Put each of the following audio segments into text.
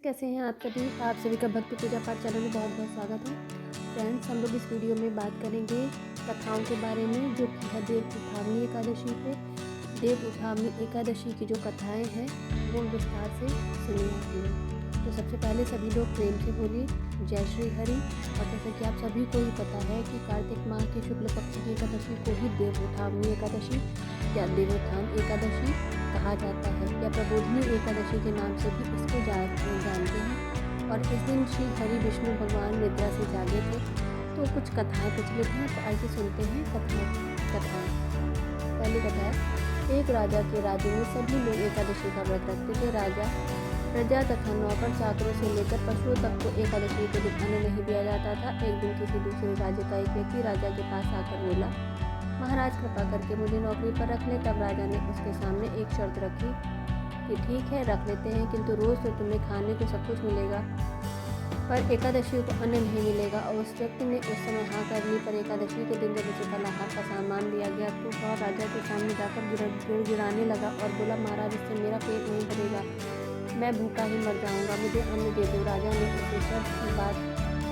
कैसे हैं आप सभी का भक्ति पूजा पाठ चैनल में बहुत बहुत स्वागत है। फ्रेंड्स, हम लोग इस वीडियो में बात करेंगे कथाओं के बारे में, जो कि है देव उठावनी एकादशी पे। देव उठावनी एकादशी की जो कथाएं हैं वो विस्तार से सुनिए आपने। तो सबसे पहले सभी लोग प्रेम से बोलिए जय श्री हरि। और जैसा कि आप सभी को ही पता है कि कार्तिक माह के शुक्ल पक्ष की एकादशी को ही देव उठावनी एकादशी या देवोत्थान एकादशी कहा जाता है, या प्रबोधिनी एकादशी के नाम से भी इसको जानते हैं। और इस दिन श्री हरि विष्णु भगवान निद्रा से जागे थे। तो कुछ कथाएं प्रचलित हैं, तो आइए सुनते हैं कथाएं। पहली कथा है, एक राजा के राज्य में सभी लोग एकादशी का व्रत रखते थे। राजा, प्रजा तथा नौकर चाकरों से लेकर पशुओं तक को एकादशी के दिन अन्न नहीं दिया जाता था। एक दिन किसी दूसरे राज्य का एक व्यक्ति राजा के पास आकर बोला, महाराज कृपा करके मुझे नौकरी पर रख ले। तब राजा ने उसके सामने एक शर्त रखी कि ठीक है, रख लेते हैं, किंतु रोज तो तुम्हें खाने को सब कुछ मिलेगा, पर एकादशी को अन्न नहीं मिलेगा। और उस व्यक्ति ने उस समय हाँ कर ली। पर एकादशी के दिन जब उसे फलाहार का सामान दिया गया तो वह राजा के सामने जाकर गिड़ाने लगा और बोला, महाराज इससे मेरा पेट नहीं भरेगा, मैं भूखा ही मर जाऊंगा, मुझे अन्न दे दो। राजा ने उसे शर्त की बात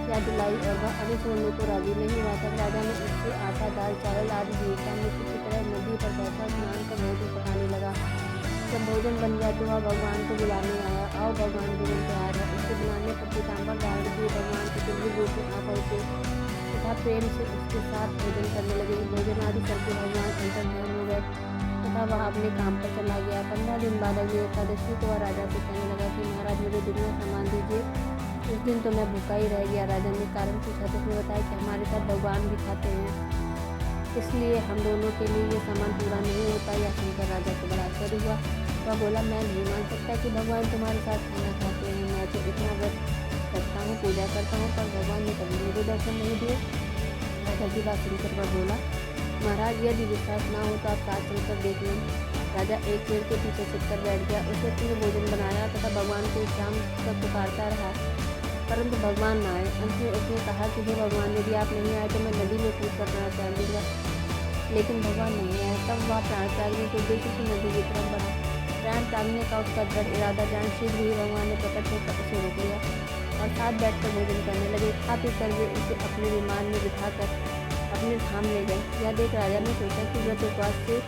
याद दिलाई और वह अन्न छोड़ने को राजी नहीं हुआ। तब राजा ने उससे आटा, दाल, चावल आदि दिए। सामने की तरह नदी पर बैठा स्नान कर भोजन पकाने लगा। जब भोजन बन गया तो वह भगवान को बुलाने आया। आओ भगवान, भोजन तैयार है। उसके बुलाने पर पीताम्बर धारण किए भगवान के दिव्य रूप में आ पहुँचे तथा प्रेम से उसके साथ भोजन करने लगे। भोजन आदि करके भगवान अंतर्ध्यान हो गए तथा वह अपने काम पर चला गया। 15 दिन बाद अगली एकादशी को वह राजा से कहने लगा कि महाराज मुझे दिन में सामान दीजिए, उस दिन तो मैं भूखा ही रह गया। राजा ने कारण पूछा तो उसने बताया कि हमारे साथ भगवान भी खाते हैं, इसलिए हम दोनों के लिए ये सामान पूरा नहीं होता। यह सुनकर राजा को बड़ा आश्चर्य हुआ। वह बोला, मैं नहीं मान सकता कि भगवान तुम्हारे साथ खाना खाते हैं। मैं तो इतना व्रत करता हूँ, पूजा करता हूँ, पर भगवान ने कभी मुझे दर्शन नहीं दिए। राजा की बात सुनकर वह बोला, महाराज यदि विश्वास ना हो तो आप साथ चलकर देख लें। राजा एक पेड़ के पीछे छिपकर बैठ गया। उस व्यक्ति ने भोजन बनाया तथा भगवान को शाम तक पुकारता रहा, परंतु भगवान न आए। अंत में उसने कहा कि हे भगवान, यदि आप नहीं आए तो मैं नदी में कूद कर प्राण त्याग दूंगा। लेकिन भगवान नहीं आए। तब वह प्राण त्यागने के उद्देश्य से नदी की तरफ बढ़ा। प्राण त्यागने का उसका दृढ़ इरादा जान शीघ्र ही भगवान ने प्रकट होकर उसे रोक लिया और साथ बैठकर भोजन करने लगे। खा पी कर वे उसे अपने विमान में बिठाकर अपने धाम ले गए। यह देख राजा ने सोचा कि व्रत उपवास से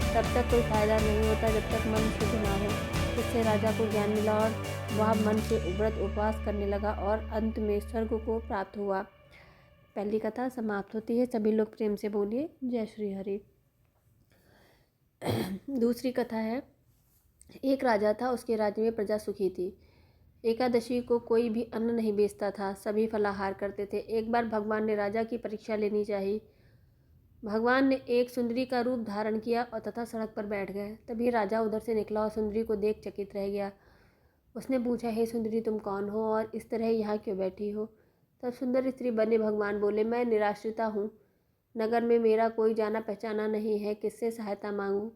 तब तक कोई फायदा नहीं होता जब तक मन शुद्ध ना हो। इससे राजा को ज्ञान मिला और वह मन से व्रत उपवास करने लगा और अंत में स्वर्ग को प्राप्त हुआ। पहली कथा समाप्त होती है। सभी लोग प्रेम से बोलिए जय श्री हरि। दूसरी कथा है, एक राजा था, उसके राज्य में प्रजा सुखी थी। एकादशी को कोई भी अन्न नहीं बेचता था, सभी फलाहार करते थे। एक बार भगवान ने राजा की परीक्षा लेनी चाहिए। भगवान ने एक सुंदरी का रूप धारण किया और तथा सड़क पर बैठ गए। तभी राजा उधर से निकला और सुंदरी को देख चकित रह गया। उसने पूछा, हे सुंदरी, तुम कौन हो और इस तरह यहाँ क्यों बैठी हो? तब सुंदर स्त्री बने भगवान बोले, मैं निराश्रिता हूँ, नगर में मेरा कोई जाना पहचाना नहीं है, किससे सहायता मांगूं?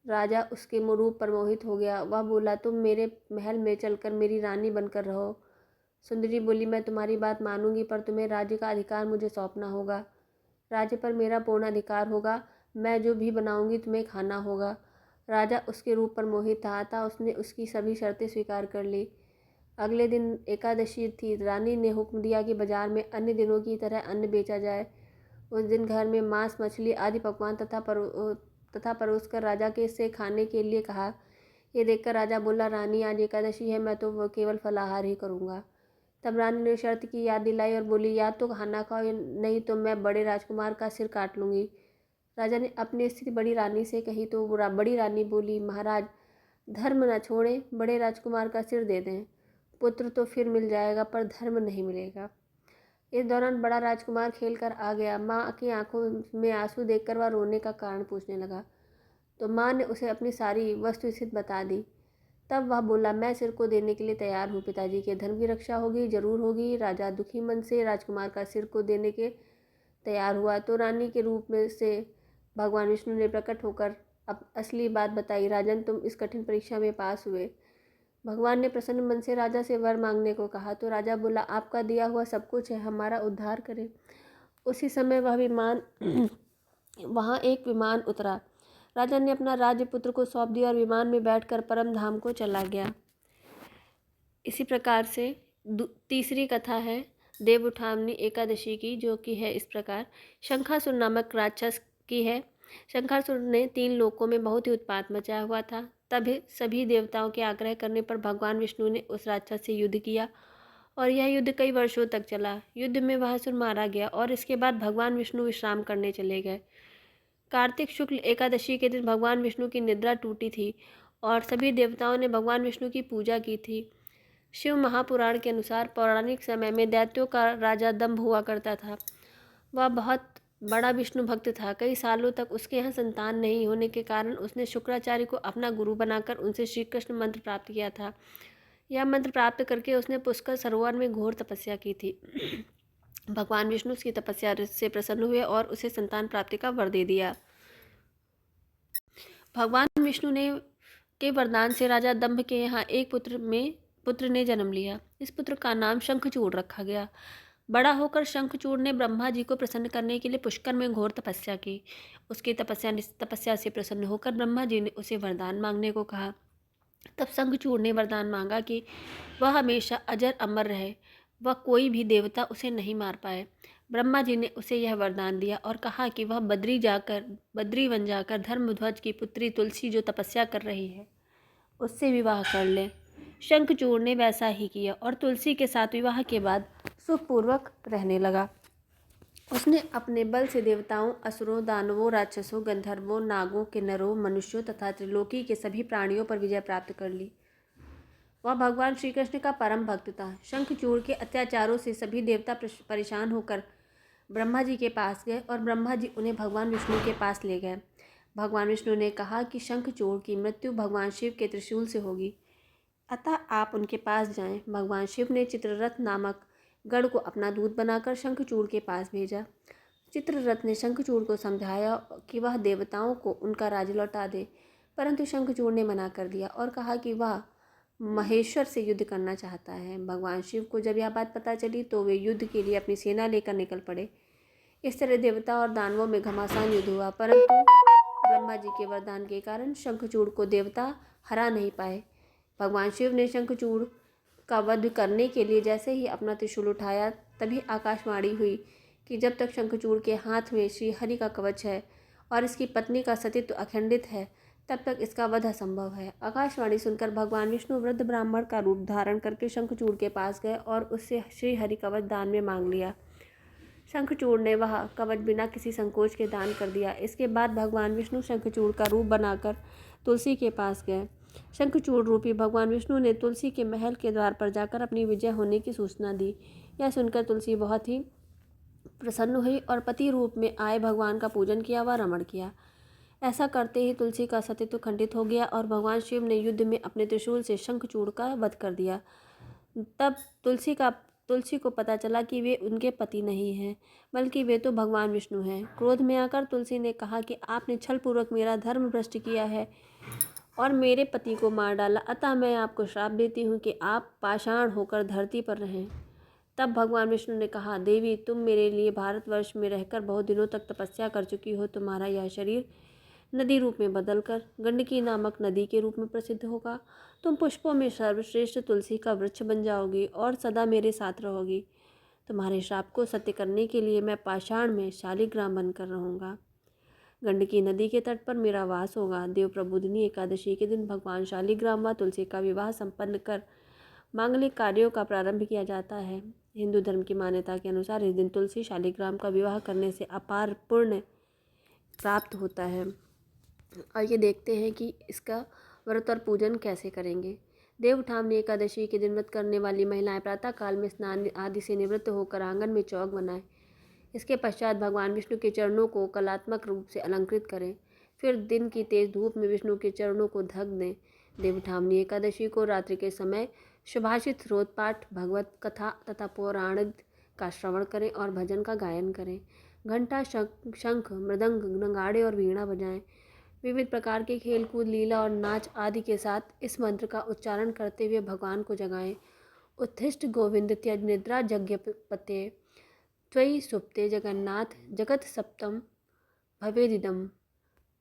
राजा उसके रूप पर मोहित हो गया। वह बोला, तुम मेरे महल में चलकर मेरी रानी बनकर रहो। सुंदरी बोली, मैं तुम्हारी बात मानूंगी, पर तुम्हें राज्य का अधिकार मुझे सौंपना होगा। राज्य पर मेरा पूर्ण अधिकार होगा, मैं जो भी बनाऊंगी तुम्हें खाना होगा। राजा उसके रूप पर मोहित था, उसने उसकी सभी शर्तें स्वीकार कर ली। अगले दिन एकादशी थी। रानी ने हुक्म दिया कि बाजार में अन्य दिनों की तरह अन्न बेचा जाए। उस दिन घर में मांस, मछली आदि पकवान तथा परोसकर राजा के से खाने के लिए कहा। ये देखकर राजा बोला, रानी आज एकादशी है, मैं तो केवल फलाहार ही करूँगा। तब रानी ने शर्त की याद दिलाई और बोली, या तो खाना खाओ, नहीं तो मैं बड़े राजकुमार का सिर काट लूँगी। राजा ने अपनी स्थिति बड़ी रानी से कही तो बड़ी रानी बोली, महाराज धर्म न छोड़ें, बड़े राजकुमार का सिर दे दें, पुत्र तो फिर मिल जाएगा पर धर्म नहीं मिलेगा। इस दौरान बड़ा राजकुमार खेल कर आ गया। माँ की आंखों में आंसू देखकर वह रोने का कारण पूछने लगा, तो माँ ने उसे अपनी सारी वस्तुस्थिति बता दी। तब वह बोला, मैं सिर को देने के लिए तैयार हूँ, पिताजी के धर्म की रक्षा होगी, जरूर होगी। राजा दुखी मन से राजकुमार का सिर को देने के तैयार हुआ तो रानी के रूप में से भगवान विष्णु ने प्रकट होकर अब असली बात बताई। राजन, तुम इस कठिन परीक्षा में पास हुए। भगवान ने प्रसन्न मन से राजा से वर मांगने को कहा तो राजा बोला, आपका दिया हुआ सब कुछ है, हमारा उद्धार करें। उसी समय वहाँ एक विमान उतरा। राजा ने अपना राज्य पुत्र को सौंप दिया और विमान में बैठकर परम धाम को चला गया। इसी प्रकार से तीसरी कथा है देव उठावनी एकादशी की, जो कि है इस प्रकार। शंखासुर नामक राक्षस की है। शंखासुर ने 3 लोकों में बहुत ही उत्पात मचाया हुआ था। तभी सभी देवताओं के आग्रह करने पर भगवान विष्णु ने उस राक्षस से युद्ध किया और यह युद्ध कई वर्षों तक चला। युद्ध में वह असुर मारा गया और इसके बाद भगवान विष्णु विश्राम करने चले गए। कार्तिक शुक्ल एकादशी के दिन भगवान विष्णु की निद्रा टूटी थी और सभी देवताओं ने भगवान विष्णु की पूजा की थी। शिव महापुराण के अनुसार पौराणिक समय में दैत्यों का राजा दंभ हुआ करता था। वह बहुत बड़ा विष्णु भक्त था। कई सालों तक उसके यहाँ संतान नहीं होने के कारण उसने शुक्राचार्य को अपना गुरु बनाकर उनसे श्री कृष्ण मंत्र प्राप्त किया था। यह मंत्र प्राप्त करके उसने पुष्कर सरोवर में घोर तपस्या की थी। भगवान विष्णु उसकी तपस्या से प्रसन्न हुए और उसे संतान प्राप्ति का वर दे दिया। भगवान विष्णु ने के वरदान से राजा दंभ के यहाँ एक पुत्र ने जन्म लिया। इस पुत्र का नाम शंखचूड़ रखा गया। बड़ा होकर शंखचूड़ ने ब्रह्मा जी को प्रसन्न करने के लिए पुष्कर में घोर तपस्या की। उसकी तपस्या से प्रसन्न होकर ब्रह्मा जी ने उसे वरदान मांगने को कहा। तब शंखचूड़ ने वरदान मांगा कि वह हमेशा अजर अमर रहे, वह कोई भी देवता उसे नहीं मार पाए। ब्रह्मा जी ने उसे यह वरदान दिया और कहा कि वह बद्री वन जाकर धर्मध्वज की पुत्री तुलसी जो तपस्या कर रही है उससे विवाह कर ले। शंखचूड़ ने वैसा ही किया और तुलसी के साथ विवाह के बाद सुखपूर्वक रहने लगा। उसने अपने बल से देवताओं, असुरों, दानवों, राक्षसों, गंधर्वों, नागों, किन्नरों, मनुष्यों तथा त्रिलोकी के सभी प्राणियों पर विजय प्राप्त कर ली। वह भगवान श्री कृष्ण का परम भक्त था। शंखचूड़ के अत्याचारों से सभी देवता परेशान होकर ब्रह्मा जी के पास गए और ब्रह्मा जी उन्हें भगवान विष्णु के पास ले गए। भगवान विष्णु ने कहा कि शंखचूड़ की मृत्यु भगवान शिव के त्रिशूल से होगी, अतः आप उनके पास जाएं। भगवान शिव ने चित्ररथ नामक गढ़ को अपना दूत बनाकर शंखचूड़ के पास भेजा। चित्ररथ ने शंखचूड़ को समझाया कि वह देवताओं को उनका राज्य लौटा दे, परंतु शंखचूड़ ने मना कर दिया और कहा कि वह महेश्वर से युद्ध करना चाहता है। भगवान शिव को जब यह बात पता चली तो वे युद्ध के लिए अपनी सेना लेकर निकल पड़े। इस तरह देवता और दानवों में घमासान युद्ध हुआ, परंतु ब्रह्मा जी के वरदान के कारण शंखचूड़ को देवता हरा नहीं पाए। भगवान शिव ने शंखचूड़ का वध करने के लिए जैसे ही अपना त्रिशूल उठाया, तभी आकाशवाणी हुई कि जब तक शंखचूड़ के हाथ में श्री हरि का कवच है और इसकी पत्नी का सतीत्व अखंडित है, तब तक इसका वध असंभव है। आकाशवाणी सुनकर भगवान विष्णु वृद्ध ब्राह्मण का रूप धारण करके शंखचूड़ के पास गए और उससे श्री हरि कवच दान में मांग लिया। शंखचूड़ ने वह कवच बिना किसी संकोच के दान कर दिया। इसके बाद भगवान विष्णु शंखचूड़ का रूप बनाकर तुलसी के पास गए। शंखचूड़ रूपी भगवान विष्णु ने तुलसी के महल के द्वार पर जाकर अपनी विजय होने की सूचना दी। यह सुनकर तुलसी बहुत ही प्रसन्न हुई और पति रूप में आए भगवान का पूजन किया व रमण किया। ऐसा करते ही तुलसी का सतीत्व खंडित हो गया और भगवान शिव ने युद्ध में अपने त्रिशूल से शंखचूड़ का वध कर दिया। तब तुलसी को पता चला कि वे उनके पति नहीं हैं, बल्कि वे तो भगवान विष्णु हैं। क्रोध में आकर तुलसी ने कहा कि आपने छलपूर्वक मेरा धर्म भ्रष्ट किया है और मेरे पति को मार डाला, अतः मैं आपको श्राप देती हूँ कि आप पाषाण होकर धरती पर रहें। तब भगवान विष्णु ने कहा, देवी, तुम मेरे लिए भारतवर्ष में रहकर बहुत दिनों तक तपस्या कर चुकी हो। तुम्हारा यह शरीर नदी रूप में बदलकर गंडकी नामक नदी के रूप में प्रसिद्ध होगा। तुम पुष्पों में सर्वश्रेष्ठ तुलसी का वृक्ष बन जाओगी और सदा मेरे साथ रहोगी। तुम्हारे श्राप को सत्य करने के लिए मैं पाषाण में शालिग्राम बनकर रहूँगा। गंडकी नदी के तट पर मेरा वास होगा। देव प्रबोधिनी एकादशी के दिन भगवान शालिग्राम व तुलसी का विवाह संपन्न कर मांगलिक कार्यों का प्रारंभ किया जाता है। हिंदू धर्म की मान्यता के अनुसार इस दिन तुलसी शालिग्राम का विवाह करने से अपार पुण्य प्राप्त होता है। आइए देखते हैं कि इसका व्रत और पूजन कैसे करेंगे। देव उठावनी एकादशी के दिन व्रत करने वाली महिलाएं प्रातःकाल में स्नान आदि से निवृत्त होकर आंगन में चौक बनाएं। इसके पश्चात भगवान विष्णु के चरणों को कलात्मक रूप से अलंकृत करें। फिर दिन की तेज धूप में विष्णु के चरणों को ढक दें। देव उठावनी एकादशी को रात्रि के समय सुभाषित स्रोत पाठ, भगवत कथा तथा पौराणिक का श्रवण करें और भजन का गायन करें। घंटा, शंख, मृदंग, नगाड़े और वीणा बजाएं। विविध प्रकार के खेलकूद, लीला और नाच आदि के साथ इस मंत्र का उच्चारण करते हुए भगवान को जगाएं। उत्थिष्ठ गोविंद त्यज निद्रा जज्ञपते त्वयि सुप्ते जगन्नाथ जगत सप्तम भवेदिदम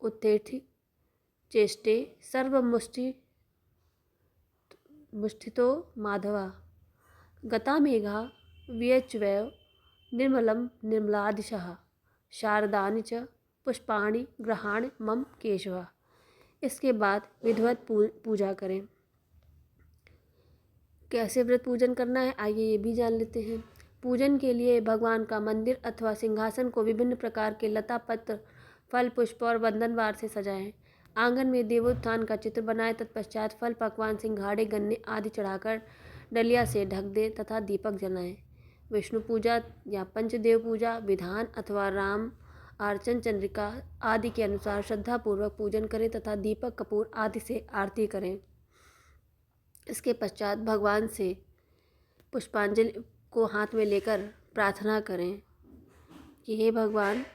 उत्थिष्ठ चेष्टे सर्वमुष्टि मुष्ठितो माधवा गता मेघा व्यच्वैव निर्मलं निर्मलादिशः शारदानि च पुष्पाणि ग्रहाण मम केशवा। इसके बाद विधिवत पूजा करें। कैसे व्रत पूजन करना है, आइए ये भी जान लेते हैं। पूजन के लिए भगवान का मंदिर अथवा सिंहासन को विभिन्न प्रकार के लता पत्र, फल, पुष्प और बंधनवार से सजाएं। आंगन में देवोत्थान का चित्र बनाएं। तत्पश्चात फल, पकवान, सिंघाड़े, गन्ने आदि चढ़ाकर डलिया से ढक दें तथा दीपक जलाएं। विष्णु पूजा या पंचदेव पूजा विधान अथवा राम अर्चन, चंद्रिका आदि के अनुसार श्रद्धापूर्वक पूजन करें तथा दीपक, कपूर आदि से आरती करें। इसके पश्चात भगवान से पुष्पांजलि को हाथ में लेकर प्रार्थना करें कि हे भगवान,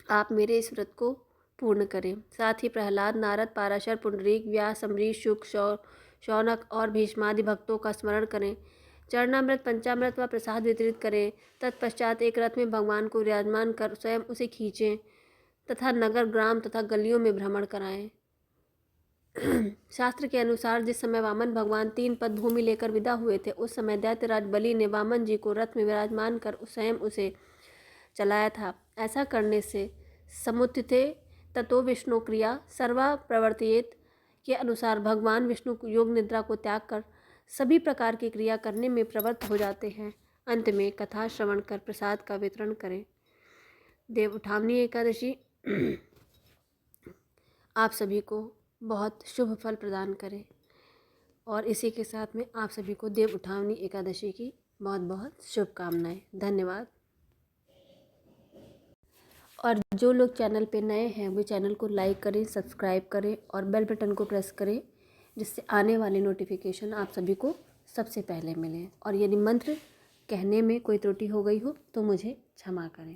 आप मेरे इस व्रत को पूर्ण करें। साथ ही प्रहलाद, नारद, पाराशर, पुंडरीक, व्यास, अम्बरीश, शुक, शौनक और भीष्मादि भक्तों का स्मरण करें। चरणामृत, पंचामृत व प्रसाद वितरित करें। तत्पश्चात एक रथ में भगवान को विराजमान कर स्वयं उसे खींचें तथा नगर, ग्राम तथा गलियों में भ्रमण कराएं। शास्त्र के अनुसार जिस समय वामन भगवान 3 पद भूमि लेकर विदा हुए थे, उस समय दैत्यराज बलि ने वामन जी को रथ में विराजमान कर स्वयं उसे चलाया था। ऐसा करने से समुत्थिते ततो विष्णु क्रिया सर्वा प्रवर्तियेत के अनुसार भगवान विष्णु योग निद्रा को त्याग कर सभी प्रकार की क्रिया करने में प्रवृत्त हो जाते हैं। अंत में कथा श्रवण कर प्रसाद का वितरण करें। देव उठावनी एकादशी आप सभी को बहुत शुभ फल प्रदान करे और इसी के साथ में आप सभी को देव उठावनी एकादशी की बहुत बहुत शुभकामनाएं। धन्यवाद। और जो लोग चैनल पे नए हैं वो चैनल को लाइक करें, सब्सक्राइब करें और बेल बटन को प्रेस करें, जिससे आने वाले नोटिफिकेशन आप सभी को सबसे पहले मिलें। और यदि मंत्र कहने में कोई त्रुटि हो गई हो तो मुझे क्षमा करें।